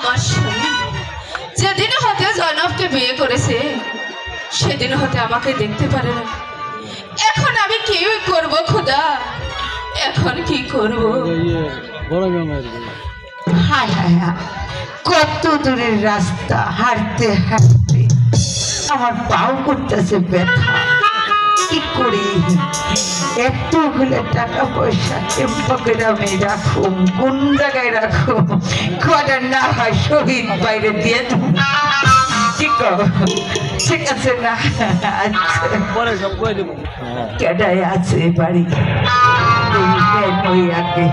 আমার স্বামী যেদিন হতে জয়নবকে বিয়ে করেছে সেদিন হতে আমাকে দেখতে পারে না। এখন আমি কি করব খোদা, এখন কি করব? হায় হায় হায়, কত দূরের রাস্তা হাঁটতে হাঁটতে আমার পাও করতেছে ব্যথা। কি করি? এতগুলো টাকা পয়সা চেম্পা করে আমি রাখুম, কোন জায়গায় রাখুম? কটা না হয় শহীদ বাইরে দিয়ে দেব। কি কর? ঠিক আছে না? কেডাই আছে বাড়ি? ওই আগে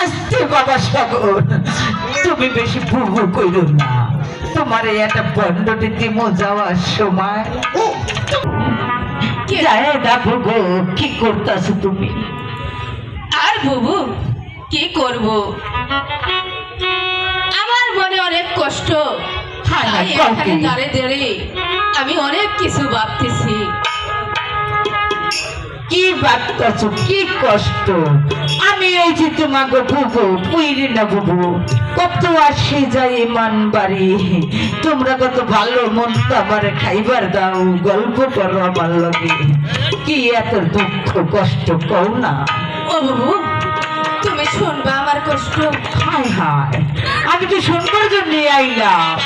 আস্তে বাবা সাগর, তুমি বেশি ভুভু কইরো না। তোমার একটা বন্ডটি দিমো যাওয়ার সময়। গো কি করতেছো তুমি? আর বুবু কি করব, আমার মনে অনেক কষ্ট। এখানে দাঁড়িয়ে দাঁড়িয়ে আমি অনেক কিছু ভাবতেছি। কি ভাবতেছো? কি কষ্ট? আমি এই যে তোমাকে বুবু পুইরি না বুবু, কত আসি যাই মান বাড়ি, তোমরা কত ভালো মন আমার খাইবার দাও, গল্প করো আমার লগে। কি এত দুঃখ কষ্ট কও না? ও বুবু তুমি শুনবা আমার কষ্ট? হায় হায়, আমি তো শুনবার জন্য আইলাম।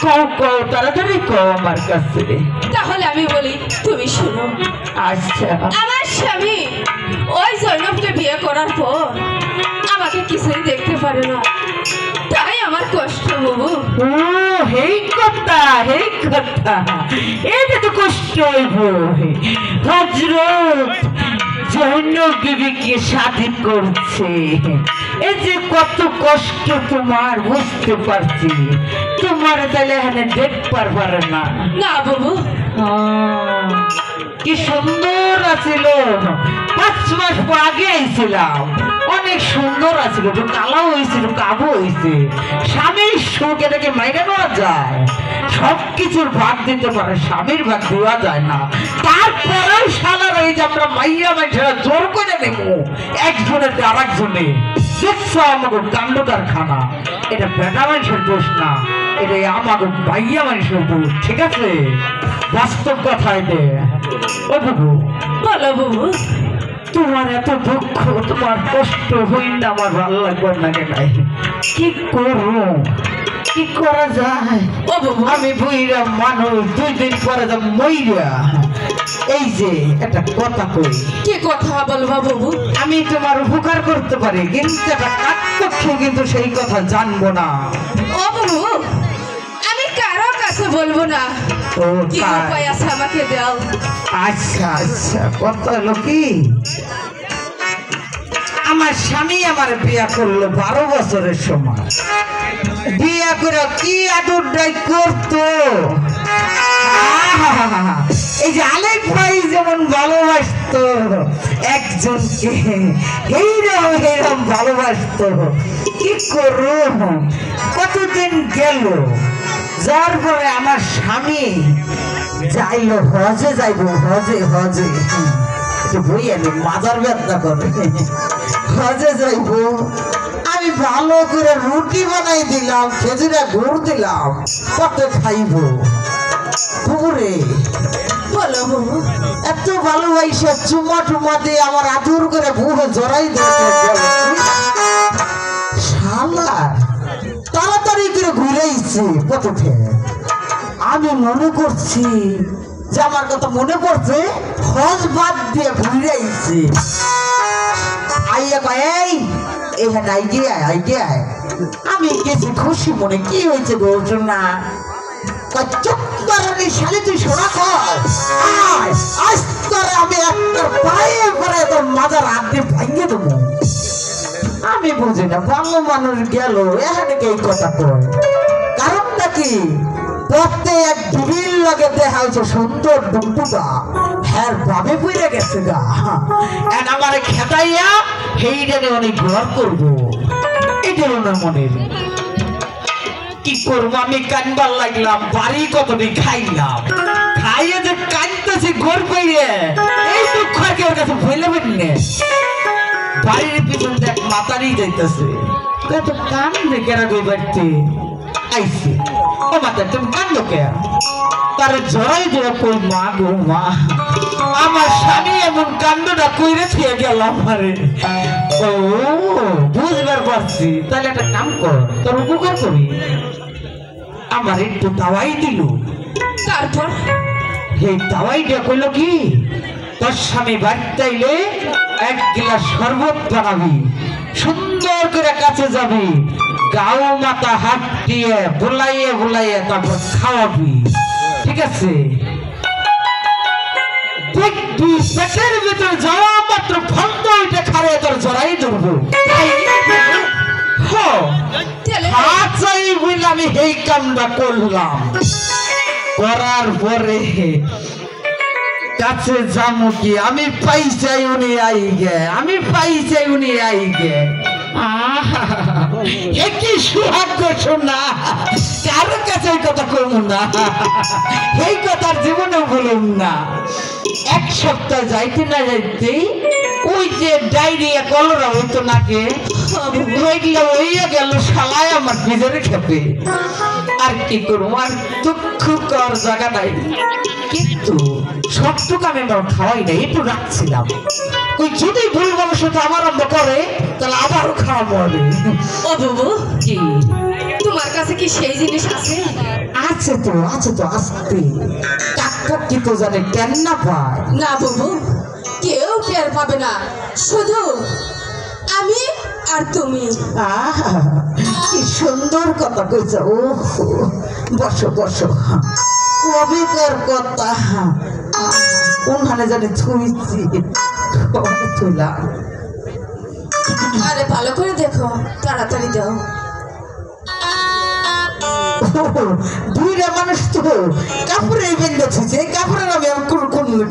কও কও, তাড়াতাড়ি কও আমার কাছে। তাহলে আমি বলি, তুমি শুনো। আচ্ছা। আমার স্বামী ওই জয়নবকে বিয়ে করার পর আমাকে কিছুই দেখতে পারে না, তাই আমার কষ্ট বুবু। ও হেই কথা, হেই কথা, এটা তো কষ্ট হইব। হযরত জয়নব বিবিকে শাদী করছে, এই যে কত কষ্ট তোমার বুঝতে পারছি। তোমার তাহলে এখানে দেখবার পারে না? না বুবু। কি সুন্দর আছিল, 5 মাস আগে আইছিলাম, অনেক সুন্দর আছিল, কালাও হয়েছিল, কাবু হয়েছে। স্বামীর সুখ এটাকে মাইনে নেওয়া যায়? সবকিছুর ভাগ দিতে পারে, স্বামীর ভাগ দেওয়া যায় না। তারপরেও সালার এই যে আমরা মাইয়া মাইছেরা জোর করে নেব একজনের আর একজনে। দেখছো আমাকে কাণ্ড কারখানা, এটা বেটা মানুষের দোষ না, এটা আমাকে মাইয়া মানুষের দোষ। ঠিক আছে, বাস্তব কথা এটা। ও বুবু বলো বুবু, তোমার এত দুঃখ, তোমার কষ্ট হইন না আমার ভালো লাগবে না। কেন কি করবো, কি করা যায়? ও বুবু আমি বুইরা মানুষ, 2 দিন পরে যা মইরা। এই যে একটা কথা কই। কি কথা বলবা বুবু? আমি তোমার উপকার করতে পারি, কিন্তু একটা কাকপক্ষে কিন্তু সেই কথা জানবো না। ও বুবু আমি কারো কাছে বলবো না, ও কি উপায় আছে আমাকে দাও। আচ্ছা আচ্ছা, কথা হলো কি, আমার স্বামী আমার বিয়া করলো 12 বছরের সময়। বিয়া করে কি আদর ডাই করতো, এই যে আলেক ভাই যেমন ভালোবাসতো একজনকে, এইরকম ভালোবাসতো। কি করো, কতদিন গেল, যার পরে আমার স্বামী যাইলো হজে, যাইব হজে, হজে বই এলো মাজার ব্যথা করে, হজে যাইব। আমি ভালো করে রুটি বানাই দিলাম, খেজুরে গুড় দিলাম, কত খাইব। পুকুরে বলো বুবু, এত ভালোবাসা চুমা টুমা দিয়ে আমার আদর করে বুকে জড়াই দিতে শালা তাড়াতাড়ি করে ঘুরেইছে পথে। আমি মনে করছি যে আমার কথা মনে পড়ছে, হজ বাদ দিয়ে ঘুরেইছে। আইয়া কয় এই এখানে আইডিয়া আইডিয়া। আমি গেছি খুশি মনে, কি হয়েছে বলছো না? শালি তুই শোনা কর, আজ তোর আমি একটা পায়ে করে তোর মাজার আড্ডি ভাঙিয়ে দেবো। আমি বুঝি না, ভালো মানুষ গেল এখানে এই কথা কয়, কারণটা কি? পথে এক ডিবির লগে দেখা হয়েছে সুন্দর ডুমটুকা, হ্যাঁ ভাবে পুড়ে গেছে গা, আমার খেতাইয়া সেইটাকে অনেক ঘর করবো, এটার ওনার মনের। কি করবো, আমি কানবার লাগলাম, বাড়ি কতদিন খাইলাম, খাইয়ে যে কানতে কাছে ঘর পাইয়ে এই দুঃখ আর কেউ কাছে ভুলাবেন না। বাড়ির পিছন দেখ মাতারি যাইতেছে, তো কান দেখে রাখবে বাড়িতে আইসি। ও মাতা তুমি কান্দো কে? তার জয় জয় কই মা গো মা, আমার স্বামী এমন কাণ্ডটা কইরে থেকে গেল আমারে। ও বুঝবার পারছি, তাহলে একটা কাম কর, তোর উপকার করি, আমার একটু দাওয়াই দিল। তারপর এই দাওয়াইটা কইল কি, তোর স্বামী বাড়িতে আইলে 1 গ্লাস শরবত বানাবি, সুন্দর করে কাছে যাবি, গাও মাথা হাত দিয়ে বুলাইয়ে বুলাইয়ে তারপর খাওয়াবি, ঠিক আছে? দেখবি পেটের ভিতর যাওয়া মাত্র ফন্দ ওইটা খারে তোর জড়াই ধরবো। চাই বলে আমি এই কামটা করলাম। করার পরে কাছে যাবো কি, আমি পাইছাই উনি আই গে, আমি পাইছাই উনি আই গে। একই সুভাগ্য শোনা, কারো কাছে এই কথা কইব না, এই কথার জীবনেও বলুন না। 1 সপ্তাহ যাইতে না যাইতেই ওই যে ডায়রিয়া কলরা হইতো নাকে, ওইগুলো হইয়া গেল শালায় আমার ভিতরে খেপে। আর কি করবো, আর দুঃখ কর জায়গা নাই। কিন্তু সবটুকু আমি আমার খাওয়াই নাই, একটু রাখছিলাম। ওই যদি ভুল ভবিষ্যৎ আমার আরম্ভ করে তাহলে আবারও খাওয়া পড়বে। ও বাবু, কি তোমার কাছে কি সেই জিনিস আছে? আছে তো, আছে তো, আসতে কাকা কি তো জানে কেন না পায়। না বাবু, কেউ টের পাবে না, শুধু আমি আর তুমি। কি সুন্দর কথা কইছ। ও বসো বসো, কবিকার কথা কোনখানে জানি থুইছি, থুইলাম। আরে ভালো করে দেখো, তাড়াতাড়ি দাও। দুইটা মানুষ তো কাপড়ে বেঁধে থুইছে, এই কাপড়ের আমি কোন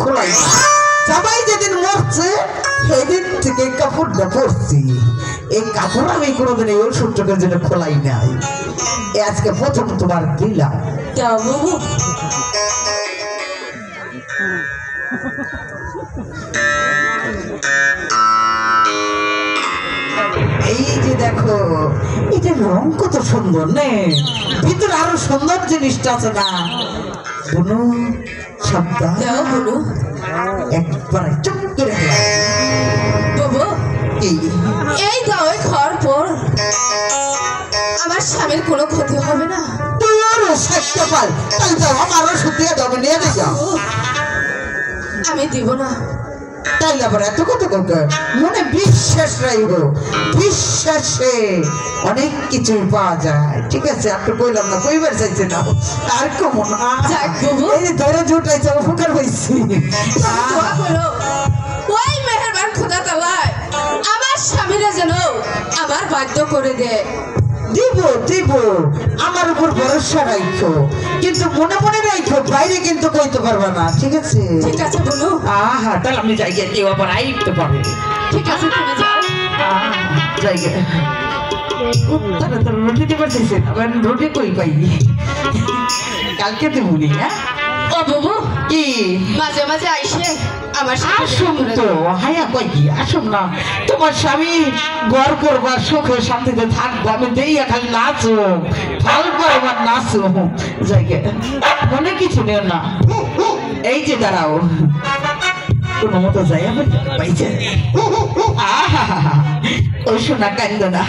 খোলাই সবাই যেদিন মরছে সেদিন থেকে কাপড়টা পরছি। এই কাপড় আমি কোনোদিন এই ওষুধটার জন্য খোলাই নাই, আজকে প্রথম তোমার দিলাম। দাও বাবু। এই যে দেখো, এটা রং কত সুন্দর নে, ভিতরে আরো সুন্দর জিনিসটা আছে না? কোনো শব্দ দাও বলু। একবার চুপ করে বাবু, এই এই দাও খাওয়ার পর আমার স্বামীর কোনো ক্ষতি হবে না। তোর স্বাস্থ্য পাল, তাই যাও আমারও সুতিয়ে দেবে, নিয়ে যাও। আমি দিব না। তাই আবার এত কত মনে বিশ্বাস রাইব, বিশ্বাসে অনেক কিছু পাওয়া যায়, ঠিক আছে? আপনি কইলাম না, কইবার চাইছে না, আর কেমন এই যে ধরে জুটাইছে, উপকার হয়েছি। দোয়া করো, ওই মেহেরবান খোদা তাআলায় আমার স্বামীরা যেন আমার বাধ্য করে দেয়। দিব দিব, আমার উপর ভরসা রাখো, কিন্তু মনে মনে রাখো, বাইরে কিন্তু কইতে পারবে না, ঠিক আছে? ঠিক আছে বলু। তাহলে আমি যাই, কেউ আবার আইতে পারে। ঠিক আছে, তুমি যাও। জায়গা তারা তো রুটি দিতে পারতেছে, আবার রুটি কই পাই, কালকে দেবুনি। হ্যাঁ ও বাবু, কি মাঝে মাঝে আইসে আমার আসুন তো, হায়া কই কি আসুন না, তোমার স্বামী ঘর করবার সুখে শান্তিতে থাকবো, আমি দেইয়া খালি নাচো, ফল করবার নাচো। জায়গা মনে কিছু নেই না, এই যে দাঁড়াও, কোনো মতো যাই পাইছে। ওই শোনা কান্দ না।